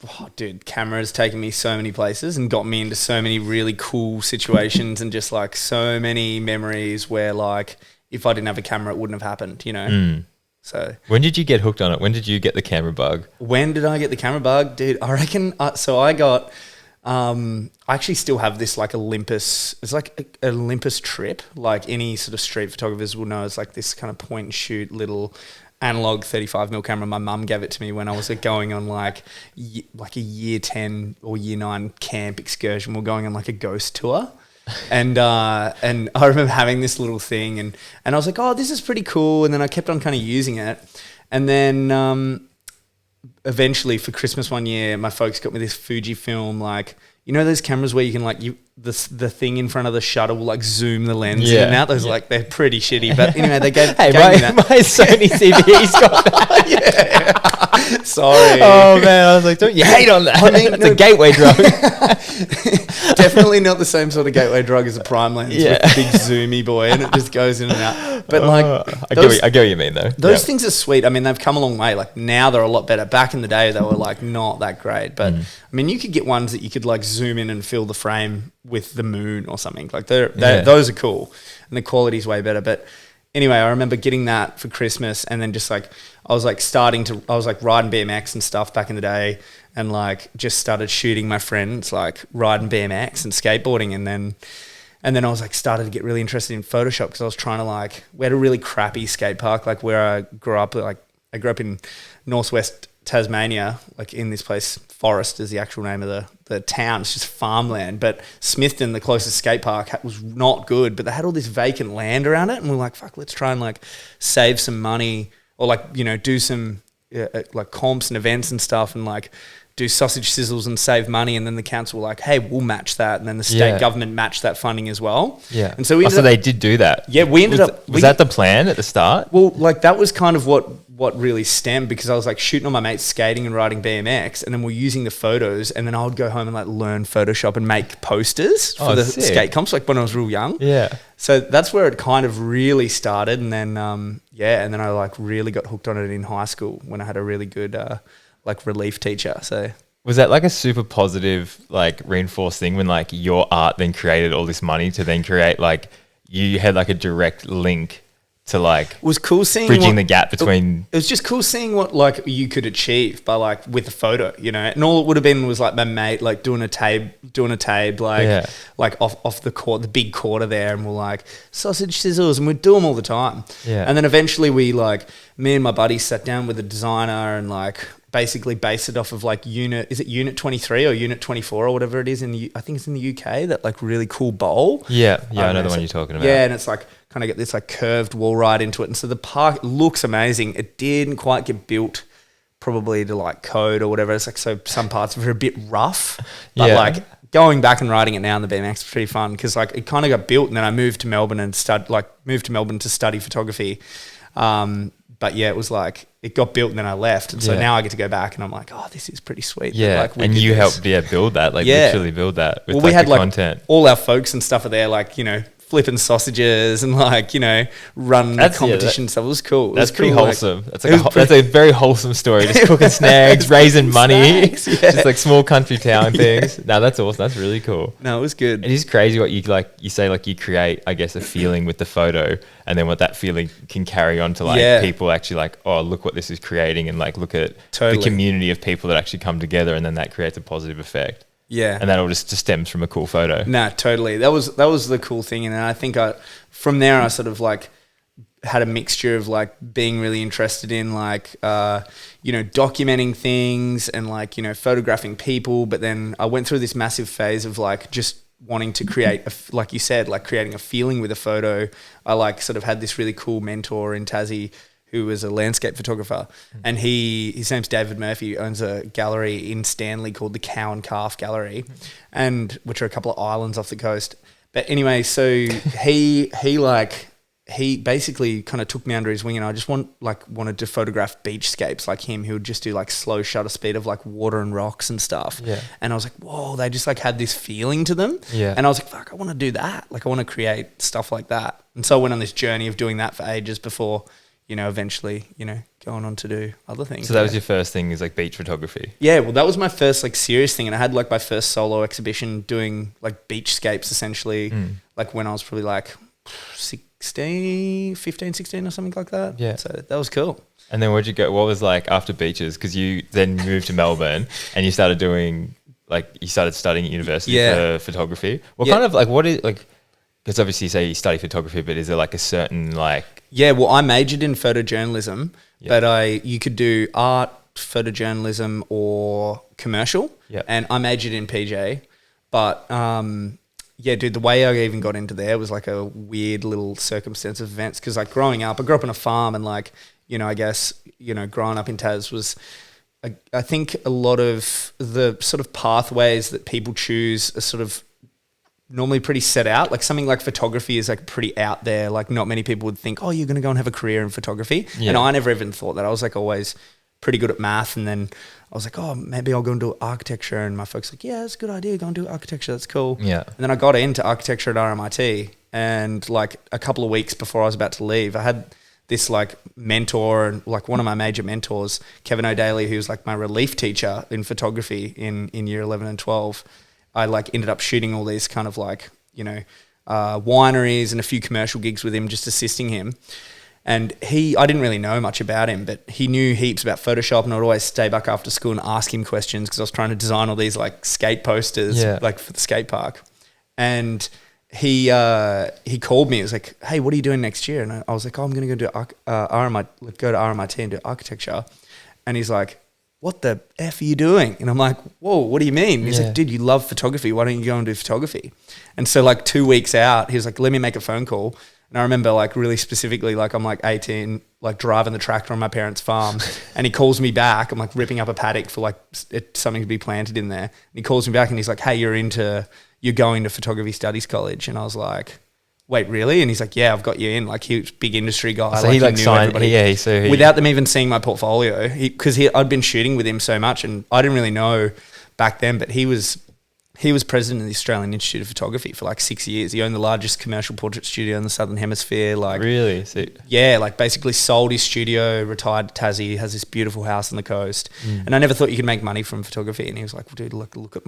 oh, dude, camera's taken me so many places and got me into so many really cool situations and just like so many memories where like if I didn't have a camera, it wouldn't have happened, you know? So when did you get hooked on it? When did you get the camera bug? when did I get the camera bug? Dude, I reckon, so I got, I actually still have this like Olympus, it's like a Olympus trip, like any sort of street photographers will know, it's like this kind of point and shoot little analog 35mm camera. My mum gave it to me when I was going on like a year 10 or year 9 camp excursion. We're going on like a ghost tour. And I remember having this little thing and I was like, oh, this is pretty cool. And then I kept on kind of using it. And then eventually for Christmas one year, my folks got me this Fujifilm, like, you know those cameras where you can like the thing in front of the shutter will like zoom the lens in and out. Those like they're pretty shitty, but anyway they gave me that. My Sony CVE's got that. Sorry. Oh man, I was like, don't you hate on that? I mean, it's a gateway drug. Definitely not the same sort of gateway drug as a prime lens with the big zoomy boy, and it just goes in and out. But like, I get what you mean though. Those things are sweet. I mean, they've come a long way. Like now they're a lot better. Back in the day, they were like not that great. But I mean, you could get ones that you could like zoom in and fill the frame with the moon or something. Like those are cool, and the quality's way better. But anyway, I remember getting that for Christmas, and then just like I was like riding BMX and stuff back in the day, and like just started shooting my friends like riding BMX and skateboarding, and then I was like started to get really interested in Photoshop because I was trying to like, we had a really crappy skate park like where I grew up. Like I grew up in northwest Tasmania, like in this place, Forest is the actual name of the town. It's just farmland. But Smithton, the closest skate park, was not good. But they had all this vacant land around it, and we're like, fuck, let's try and like save some money, or like, you know, do some like comps and events and stuff, and like do sausage sizzles and save money. And then the council were like, hey, we'll match that. And then the state government matched that funding as well. Yeah. And so we they did do that. Yeah, we ended up. Was that the plan at the start? Well, like that was kind of what really stemmed, because I was like shooting on my mates skating and riding BMX, and then we're using the photos, and then I would go home and like learn Photoshop and make posters for the skate comps, like when I was real young. Yeah. So that's where it kind of really started. And then, and then I like really got hooked on it in high school when I had a really good, like relief teacher. So was that like a super positive, like reinforced thing when like your art then created all this money to then create, like you had like a direct link to like, it was cool seeing bridging the gap between. It was just cool seeing what like you could achieve by like with a photo, you know. And all it would have been was like my mate like doing a tape like off the big quarter there, and we're like sausage sizzles, and we'd do them all the time. Yeah. And then eventually me and my buddy sat down with a designer and like basically based it off of like unit 23 or unit 24 or whatever it is I think it's in the UK, that like really cool bowl. Yeah, I know the one you're talking about. Yeah, and it's like kind of get this like curved wall ride into it, and so the park looks amazing. It didn't quite get built probably to like code or whatever. It's like, so some parts of it are a bit rough, but like going back and riding it now on the BMX is pretty fun, because like it kind of got built, and then I moved to Melbourne to study photography. But yeah, it was like it got built and then I left, and so now I get to go back and I'm like, oh, this is pretty sweet. Yeah, like, and you helped build that, like literally build that. With, we had like content. All our folks and stuff are there, like, you know, flipping sausages and like, you know, run competition stuff. It was cool. That's pretty wholesome. Like, that's a very wholesome story. Just cooking snags, raising money, just like small country town things. No, that's awesome. That's really cool. No, it was good. It is crazy what you say, like you create, I guess, a feeling with the photo, and then what that feeling can carry on to like people actually like, oh, look what this is creating, and like look at the community of people that actually come together, and then that creates a positive effect. Yeah. And that all just stems from a cool photo. Nah, totally. That was the cool thing. And then I think from there I sort of like had a mixture of like being really interested in like, you know, documenting things and like, you know, photographing people. But then I went through this massive phase of like just wanting to create, like you said, like creating a feeling with a photo. I like sort of had this really cool mentor in Tassie who was a landscape photographer, and his name's David Murphy, owns a gallery in Stanley called the Cow and Calf Gallery, and which are a couple of islands off the coast. But anyway, so he basically kind of took me under his wing, and I just wanted to photograph beachscapes like him. He would just do like slow shutter speed of like water and rocks and stuff. Yeah. And I was like, whoa, they just like had this feeling to them. Yeah. And I was like, fuck, I want to do that. Like I want to create stuff like that. And so I went on this journey of doing that for ages before, eventually, going on to do other things. So that was your first thing, is like beach photography? Yeah, well, that was my first like serious thing. And I had like my first solo exhibition doing like beachscapes essentially, like when I was probably like 15, 16 or something like that. Yeah. So that was cool. And then where'd you go? What was like after beaches? Because you then moved to Melbourne and you started doing you started studying at university for photography. What kind of what is like? Because obviously you say you study photography, but is there like a certain like? Yeah, well, I majored in photojournalism, but you could do art, photojournalism, or commercial. Yeah. And I majored in PJ, but dude, the way I even got into there was like a weird little circumstance of events. Because like growing up, I grew up on a farm, and like I guess growing up in Tas was. I think a lot of the sort of pathways that people choose are sort of normally pretty set out. Like something like photography is like pretty out there. Like not many people would think, oh, you're going to go and have a career in photography. Yeah. And I never even thought that. I was like always pretty good at math. And then I was like, oh, maybe I'll go and do architecture. And my folks were like, yeah, that's a good idea. Go and do architecture. That's cool. Yeah. And then I got into architecture at RMIT. And like a couple of weeks before I was about to leave, I had this like mentor, and like one of my major mentors, Kevin O'Daly, who was like my relief teacher in photography in year 11 and 12. I like ended up shooting all these kind of like, wineries and a few commercial gigs with him, just assisting him. And I didn't really know much about him, but he knew heaps about Photoshop, and I'd always stay back after school and ask him questions because I was trying to design all these like skate posters, like for the skate park. And he called me. He was like, hey, what are you doing next year? And I was like, oh, I'm going to go to RMIT and do architecture. And he's like, what the F are you doing? And I'm like, whoa, what do you mean? And he's like, dude, you love photography. Why don't you go and do photography? And so like 2 weeks out, he was like, let me make a phone call. And I remember like really specifically, like I'm like 18, like driving the tractor on my parents' farm, and he calls me back. I'm like ripping up a paddock for like something to be planted in there. And he calls me back and he's like, hey, you're going to photography studies college. And I was like, wait, really? And he's like, yeah, I've got you in. Like he was a big industry guy. So he knew signed, everybody. Without them even seeing my portfolio, because I'd been shooting with him so much, and I didn't really know back then, but he was president of the Australian Institute of Photography for like 6 years. He owned the largest commercial portrait studio in the Southern Hemisphere. Like, really? Yeah, like basically sold his studio, retired to Tassie, has this beautiful house on the coast. And I never thought you could make money from photography. And he was like, well, dude, look at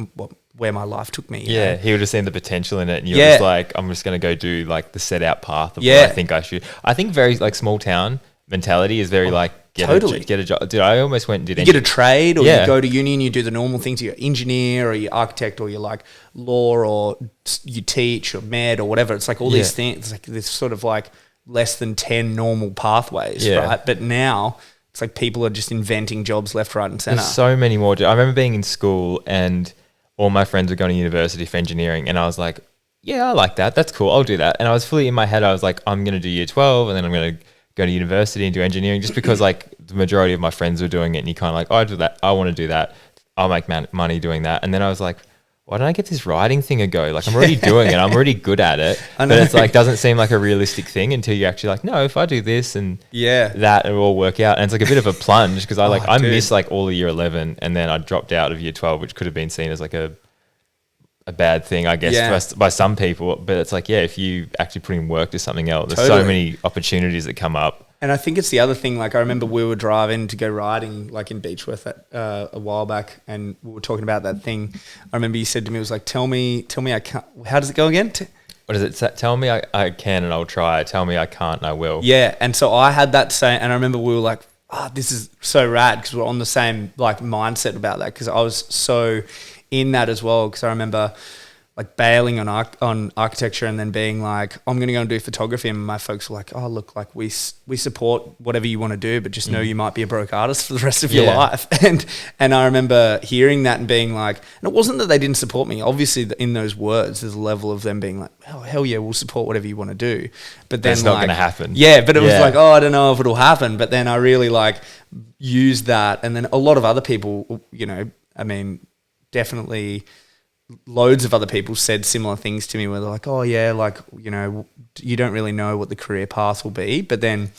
where my life took me. Yeah, he would have seen the potential in it. And you're just like, I'm just going to go do like the set out path of what I think I should. I think very like small town mentality is very like, get a job. Dude, I almost went and did get a trade, or you go to uni and you do the normal things. You're engineer, or you're architect, or you're like law, or you teach, or med, or whatever. It's like all these things. It's like this sort of like less than 10 normal pathways, right? But now it's like people are just inventing jobs left, right, and center. There's so many more. I remember being in school and all my friends were going to university for engineering, and I was like, yeah, I like that. That's cool. I'll do that. And I was fully in my head. I was like, I'm going to do year 12, and then I'm going to go to university and do engineering, just because like the majority of my friends were doing it, and you kind of like, oh, I do that. I want to do that. I'll make money doing that. And then I was like, why don't I get this writing thing a go? Like I'm already doing it. I'm already good at it. But it's like, doesn't seem like a realistic thing until you actually like, no, if I do this and that, it'll all work out. And it's like a bit of a plunge, because I missed like all of year 11, and then I dropped out of year 12, which could have been seen as like a bad thing, I guess, by some people. But it's like, if you actually put in work to something else, there's so many opportunities that come up. And I think it's the other thing. Like I remember we were driving to go riding, like in Beechworth a while back, and we were talking about that thing. I remember you said to me, it was like, tell me I can't. How does it go again? What does it say? Tell me I can and I'll try. Tell me I can't and I will. Yeah. And so I had that same, and I remember we were like, this is so rad, because we're on the same like mindset about that, because I was so in that as well. Because I remember like bailing on architecture, and then being like, I'm going to go and do photography. And my folks were like, oh, look, like we support whatever you want to do, but just know you might be a broke artist for the rest of your life. And I remember hearing that and being like, and it wasn't that they didn't support me. Obviously in those words, there's a level of them being like, oh, hell yeah, we'll support whatever you want to do. But then it's not going to happen. Yeah, but it was like, oh, I don't know if it'll happen. But then I really like used that. And then a lot of other people, definitely loads of other people said similar things to me, where they're like, oh yeah, like, you don't really know what the career path will be. But then,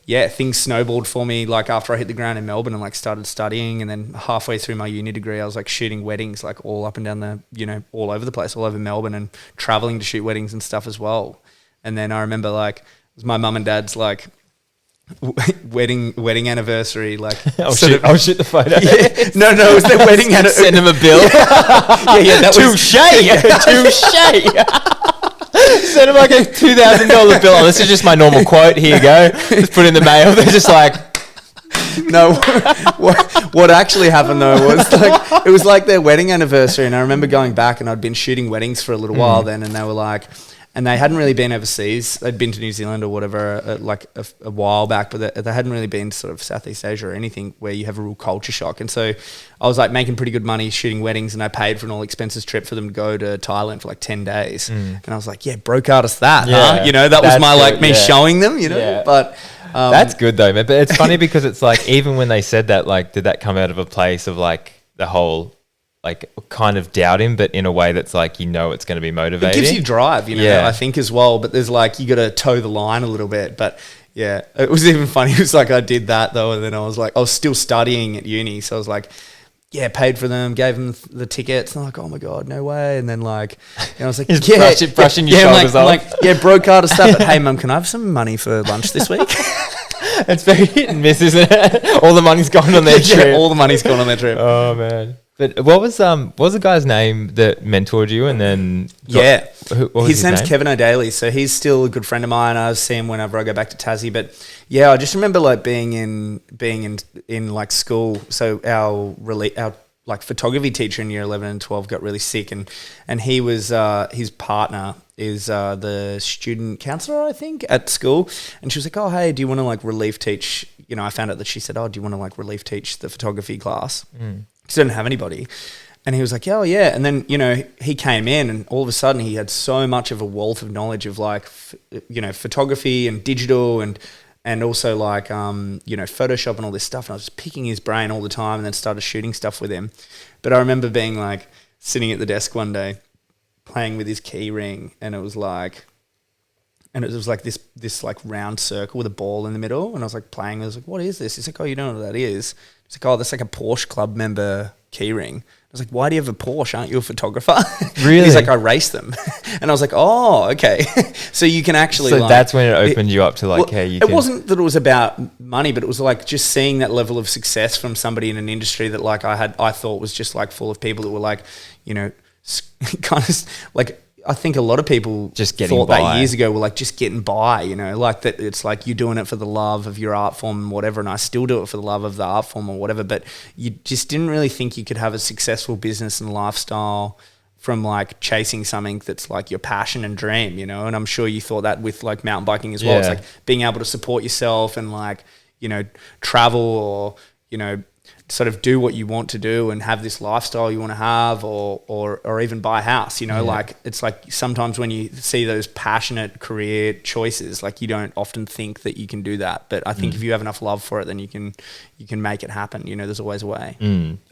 things snowballed for me. Like after I hit the ground in Melbourne and like started studying, and then halfway through my uni degree, I was like shooting weddings, like all up and down the, all over the place, all over Melbourne, and traveling to shoot weddings and stuff as well. And then I remember like, it was my mum and dad's like wedding anniversary, like I'll shoot the photo. Yeah. No, it was their wedding anniversary. Send them a bill. That touche. Send them like a $2,000 bill. Oh, this is just my normal quote. Here you go. Just put it in the mail. They're just like. No, what actually happened though was like it was like their wedding anniversary, and I remember going back, and I'd been shooting weddings for a little while then, and they were like, and they hadn't really been overseas. They'd been to New Zealand or whatever, like a while back, but they hadn't really been to sort of Southeast Asia or anything where you have a real culture shock. And so I was like making pretty good money shooting weddings, and I paid for an all expenses trip for them to go to Thailand for like 10 days. And I was like, yeah, broke artist that, huh? You know, that was my like me showing them, you know, but. That's good though, man. But it's funny because it's like, even when they said that, like, did that come out of a place of like the whole, like, kind of doubting, but in a way that's like, you know, it's going to be motivating. It gives you drive, you know, I think as well. But there's like, you got to toe the line a little bit. But yeah, it was even funny. It was like, I did that though. And then I was like, I was still studying at uni. So I was like, yeah, paid for them, gave them the tickets. And I'm like, oh my God, no way. And then like, I was like, brushing your shoulders off. Like, broke out of stuff. But hey, mum, can I have some money for lunch this week? It's very hit and miss, isn't it? All the money's gone on their trip. All the money's gone on their trip. Oh man. But what was the guy's name that mentored you, and then his name's Kevin O'Daly. So he's still a good friend of mine. I see him whenever I go back to Tassie. But yeah, I just remember like being in like school. So our like photography teacher in year 11 and 12 got really sick, and he was his partner is the student counselor, I think, at school. And she was like, oh, hey, do you want to like relief teach? You know, I found out that she said, oh, do you want to like relief teach the photography class? Because I didn't have anybody. And he was like, oh, yeah. And then, you know, he came in, and all of a sudden he had so much of a wealth of knowledge of like, you know, photography and digital and also like, you know, Photoshop and all this stuff. And I was just picking his brain all the time, and then started shooting stuff with him. But I remember being like sitting at the desk one day playing with his key ring, and it was like this like round circle with a ball in the middle. And I was like playing. I was like, what is this? He's like, oh, you don't know what that is? He's like, oh, that's like a Porsche club member key ring. I was like, why do you have a Porsche? Aren't you a photographer? Really? He's like, I race them. And I was like, oh, okay. So you can actually. So like, that's when it opened you up to like, well, hey, you can. It wasn't that it was about money, but it was like just seeing that level of success from somebody in an industry that like I thought was just like full of people that were like, you know, kind of like, I think a lot of people just getting thought by. that years ago were like just getting by, you know, like that it's like you're doing it for the love of your art form and whatever, and I still do it for the love of the art form or whatever, but you just didn't really think you could have a successful business and lifestyle from like chasing something that's like your passion and dream, you know. And I'm sure you thought that with like mountain biking as well. It's like being able to support yourself and like, you know, travel or, you know, sort of do what you want to do and have this lifestyle you want to have, or even buy a house, you know. Like it's like sometimes when you see those passionate career choices, like you don't often think that you can do that, but I think if you have enough love for it, then you can make it happen, you know. There's always a way.